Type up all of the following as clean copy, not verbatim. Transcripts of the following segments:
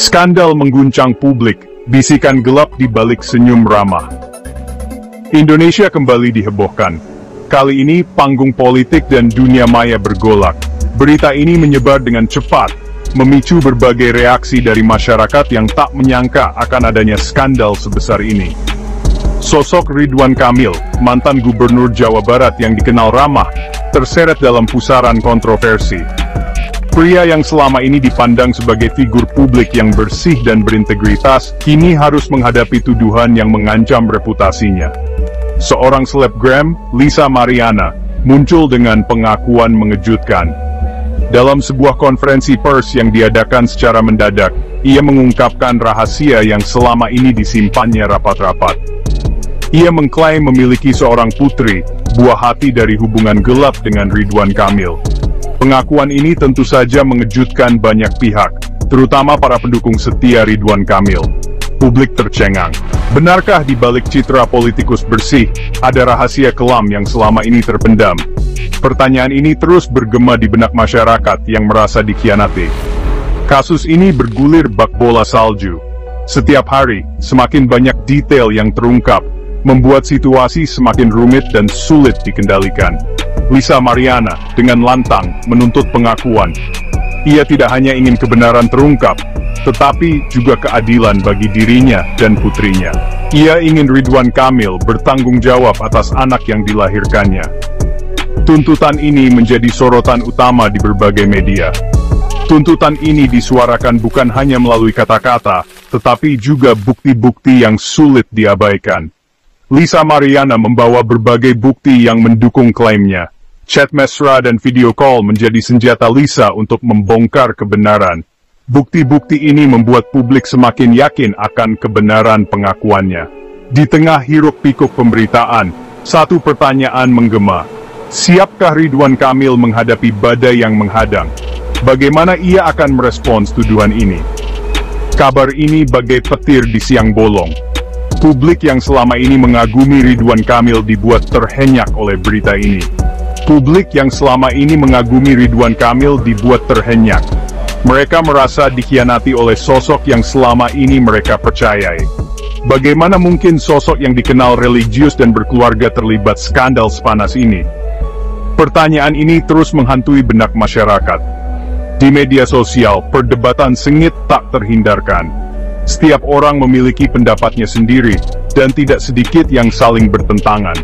Skandal mengguncang publik, bisikan gelap di balik senyum ramah. Indonesia kembali dihebohkan. Kali ini panggung politik dan dunia maya bergolak. Berita ini menyebar dengan cepat, memicu berbagai reaksi dari masyarakat yang tak menyangka akan adanya skandal sebesar ini. Sosok Ridwan Kamil, mantan gubernur Jawa Barat yang dikenal ramah, terseret dalam pusaran kontroversi. Pria yang selama ini dipandang sebagai figur publik yang bersih dan berintegritas, kini harus menghadapi tuduhan yang mengancam reputasinya. Seorang selebgram, Lisa Mariana, muncul dengan pengakuan mengejutkan. Dalam sebuah konferensi pers yang diadakan secara mendadak, ia mengungkapkan rahasia yang selama ini disimpannya rapat-rapat. Ia mengklaim memiliki seorang putri, buah hati dari hubungan gelap dengan Ridwan Kamil. Pengakuan ini tentu saja mengejutkan banyak pihak, terutama para pendukung setia Ridwan Kamil. Publik tercengang. Benarkah di balik citra politikus bersih, ada rahasia kelam yang selama ini terpendam? Pertanyaan ini terus bergema di benak masyarakat yang merasa dikhianati. Kasus ini bergulir bak bola salju. Setiap hari, semakin banyak detail yang terungkap, membuat situasi semakin rumit dan sulit dikendalikan. Lisa Mariana dengan lantang menuntut pengakuan. Ia tidak hanya ingin kebenaran terungkap, tetapi juga keadilan bagi dirinya dan putrinya. Ia ingin Ridwan Kamil bertanggung jawab atas anak yang dilahirkannya. Tuntutan ini menjadi sorotan utama di berbagai media. Tuntutan ini disuarakan bukan hanya melalui kata-kata, tetapi juga bukti-bukti yang sulit diabaikan. Lisa Mariana membawa berbagai bukti yang mendukung klaimnya. Chat mesra dan video call menjadi senjata Lisa untuk membongkar kebenaran. Bukti-bukti ini membuat publik semakin yakin akan kebenaran pengakuannya. Di tengah hiruk-pikuk pemberitaan, satu pertanyaan menggema. Siapkah Ridwan Kamil menghadapi badai yang menghadang? Bagaimana ia akan merespons tuduhan ini? Kabar ini bagai petir di siang bolong. Publik yang selama ini mengagumi Ridwan Kamil dibuat terhenyak oleh berita ini. Publik yang selama ini mengagumi Ridwan Kamil dibuat terhenyak. Mereka merasa dikhianati oleh sosok yang selama ini mereka percayai. Bagaimana mungkin sosok yang dikenal religius dan berkeluarga terlibat skandal sepanas ini? Pertanyaan ini terus menghantui benak masyarakat. Di media sosial, perdebatan sengit tak terhindarkan. Setiap orang memiliki pendapatnya sendiri, dan tidak sedikit yang saling bertentangan.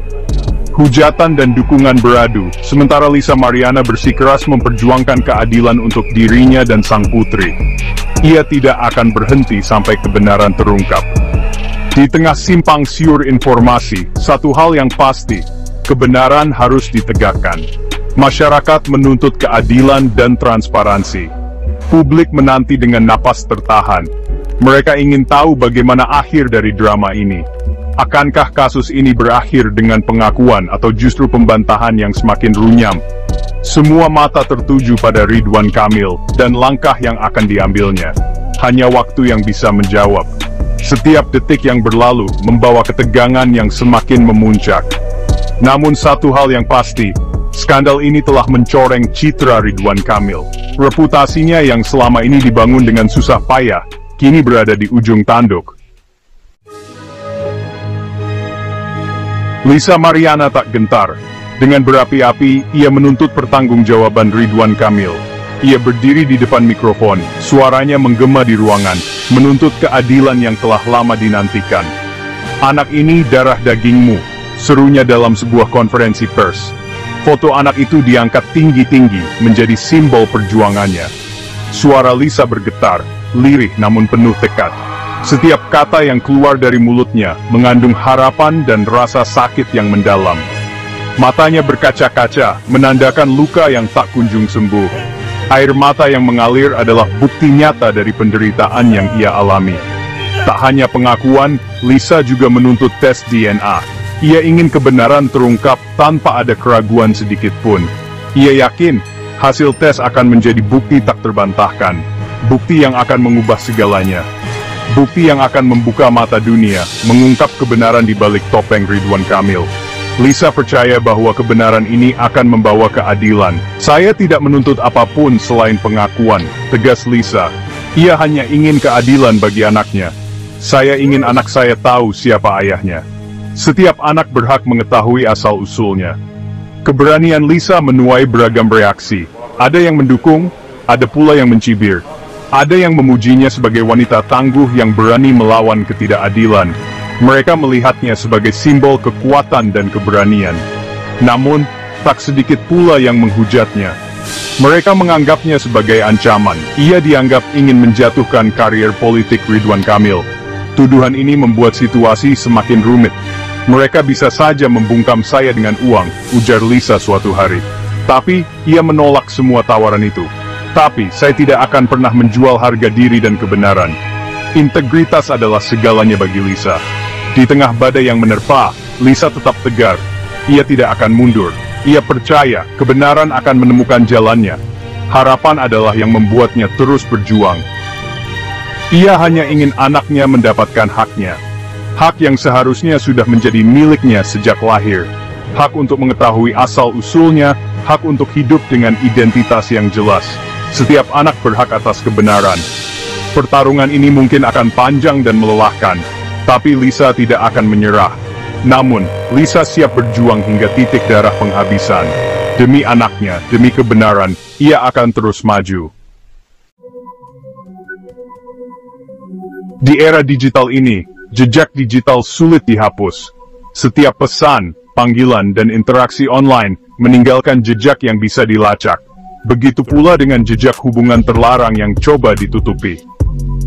Hujatan dan dukungan beradu, sementara Lisa Mariana bersikeras memperjuangkan keadilan untuk dirinya dan sang putri. Ia tidak akan berhenti sampai kebenaran terungkap. Di tengah simpang siur informasi, satu hal yang pasti, kebenaran harus ditegakkan. Masyarakat menuntut keadilan dan transparansi. Publik menanti dengan napas tertahan. Mereka ingin tahu bagaimana akhir dari drama ini. Akankah kasus ini berakhir dengan pengakuan atau justru pembantahan yang semakin runyam? Semua mata tertuju pada Ridwan Kamil dan langkah yang akan diambilnya. Hanya waktu yang bisa menjawab. Setiap detik yang berlalu membawa ketegangan yang semakin memuncak. Namun satu hal yang pasti, skandal ini telah mencoreng citra Ridwan Kamil. Reputasinya yang selama ini dibangun dengan susah payah, kini berada di ujung tanduk. Lisa Mariana tak gentar. Dengan berapi-api, ia menuntut pertanggungjawaban Ridwan Kamil. Ia berdiri di depan mikrofon, suaranya menggema di ruangan, menuntut keadilan yang telah lama dinantikan. Anak ini darah dagingmu, serunya dalam sebuah konferensi pers. Foto anak itu diangkat tinggi-tinggi, menjadi simbol perjuangannya. Suara Lisa bergetar, lirih namun penuh tekad. Setiap kata yang keluar dari mulutnya mengandung harapan dan rasa sakit yang mendalam. Matanya berkaca-kaca, menandakan luka yang tak kunjung sembuh. Air mata yang mengalir adalah bukti nyata dari penderitaan yang ia alami. Tak hanya pengakuan, Lisa juga menuntut tes DNA. Ia ingin kebenaran terungkap tanpa ada keraguan sedikit pun. Ia yakin, hasil tes akan menjadi bukti tak terbantahkan. Bukti yang akan mengubah segalanya. Bukti yang akan membuka mata dunia, mengungkap kebenaran di balik topeng Ridwan Kamil. Lisa percaya bahwa kebenaran ini akan membawa keadilan. Saya tidak menuntut apapun selain pengakuan, tegas Lisa. Ia hanya ingin keadilan bagi anaknya. Saya ingin anak saya tahu siapa ayahnya. Setiap anak berhak mengetahui asal-usulnya. Keberanian Lisa menuai beragam reaksi. Ada yang mendukung, ada pula yang mencibir. Ada yang memujinya sebagai wanita tangguh yang berani melawan ketidakadilan. Mereka melihatnya sebagai simbol kekuatan dan keberanian. Namun, tak sedikit pula yang menghujatnya. Mereka menganggapnya sebagai ancaman. Ia dianggap ingin menjatuhkan karier politik Ridwan Kamil. Tuduhan ini membuat situasi semakin rumit. Mereka bisa saja membungkam saya dengan uang, ujar Lisa suatu hari. Tapi, ia menolak semua tawaran itu. Tapi, saya tidak akan pernah menjual harga diri dan kebenaran. Integritas adalah segalanya bagi Lisa. Di tengah badai yang menerpa, Lisa tetap tegar. Ia tidak akan mundur. Ia percaya kebenaran akan menemukan jalannya. Harapan adalah yang membuatnya terus berjuang. Ia hanya ingin anaknya mendapatkan haknya. Hak yang seharusnya sudah menjadi miliknya sejak lahir. Hak untuk mengetahui asal-usulnya, hak untuk hidup dengan identitas yang jelas. Setiap anak berhak atas kebenaran. Pertarungan ini mungkin akan panjang dan melelahkan, tapi Lisa tidak akan menyerah. Namun, Lisa siap berjuang hingga titik darah penghabisan. Demi anaknya, demi kebenaran, ia akan terus maju. Di era digital ini, jejak digital sulit dihapus. Setiap pesan, panggilan, dan interaksi online meninggalkan jejak yang bisa dilacak. Begitu pula dengan jejak hubungan terlarang yang coba ditutupi.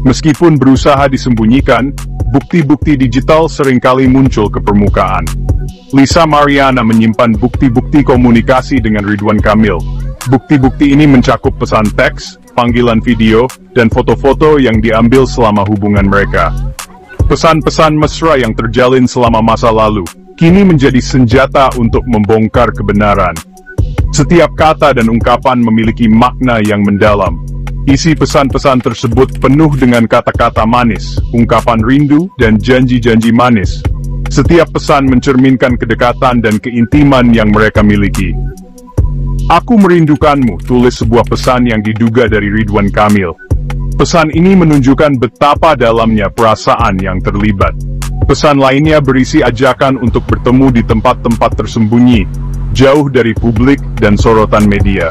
Meskipun berusaha disembunyikan, bukti-bukti digital seringkali muncul ke permukaan. Lisa Mariana menyimpan bukti-bukti komunikasi dengan Ridwan Kamil. Bukti-bukti ini mencakup pesan teks, panggilan video, dan foto-foto yang diambil selama hubungan mereka. Pesan-pesan mesra yang terjalin selama masa lalu, kini menjadi senjata untuk membongkar kebenaran. Setiap kata dan ungkapan memiliki makna yang mendalam. Isi pesan-pesan tersebut penuh dengan kata-kata manis, ungkapan rindu, dan janji-janji manis. Setiap pesan mencerminkan kedekatan dan keintiman yang mereka miliki. Aku merindukanmu, tulis sebuah pesan yang diduga dari Ridwan Kamil. Pesan ini menunjukkan betapa dalamnya perasaan yang terlibat. Pesan lainnya berisi ajakan untuk bertemu di tempat-tempat tersembunyi, jauh dari publik dan sorotan media.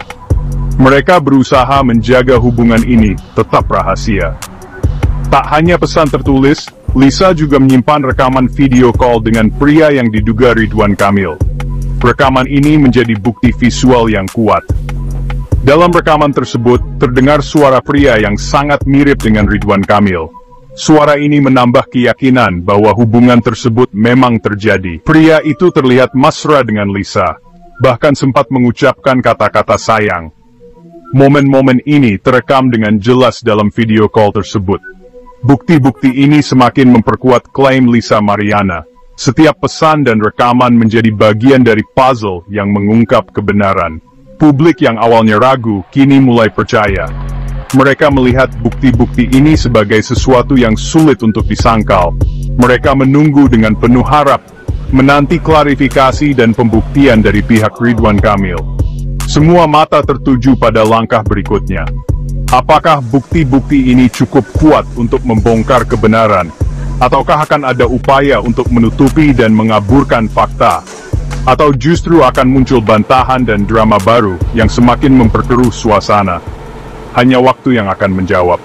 Mereka berusaha menjaga hubungan ini tetap rahasia. Tak hanya pesan tertulis, Lisa juga menyimpan rekaman video call dengan pria yang diduga Ridwan Kamil. Rekaman ini menjadi bukti visual yang kuat. Dalam rekaman tersebut, terdengar suara pria yang sangat mirip dengan Ridwan Kamil. Suara ini menambah keyakinan bahwa hubungan tersebut memang terjadi. Pria itu terlihat mesra dengan Lisa, bahkan sempat mengucapkan kata-kata sayang. Momen-momen ini terekam dengan jelas dalam video call tersebut. Bukti-bukti ini semakin memperkuat klaim Lisa Mariana. Setiap pesan dan rekaman menjadi bagian dari puzzle yang mengungkap kebenaran. Publik yang awalnya ragu, kini mulai percaya. Mereka melihat bukti-bukti ini sebagai sesuatu yang sulit untuk disangkal. Mereka menunggu dengan penuh harap, menanti klarifikasi dan pembuktian dari pihak Ridwan Kamil. Semua mata tertuju pada langkah berikutnya. Apakah bukti-bukti ini cukup kuat untuk membongkar kebenaran? Ataukah akan ada upaya untuk menutupi dan mengaburkan fakta? Atau justru akan muncul bantahan dan drama baru yang semakin memperkeruh suasana? Hanya waktu yang akan menjawab.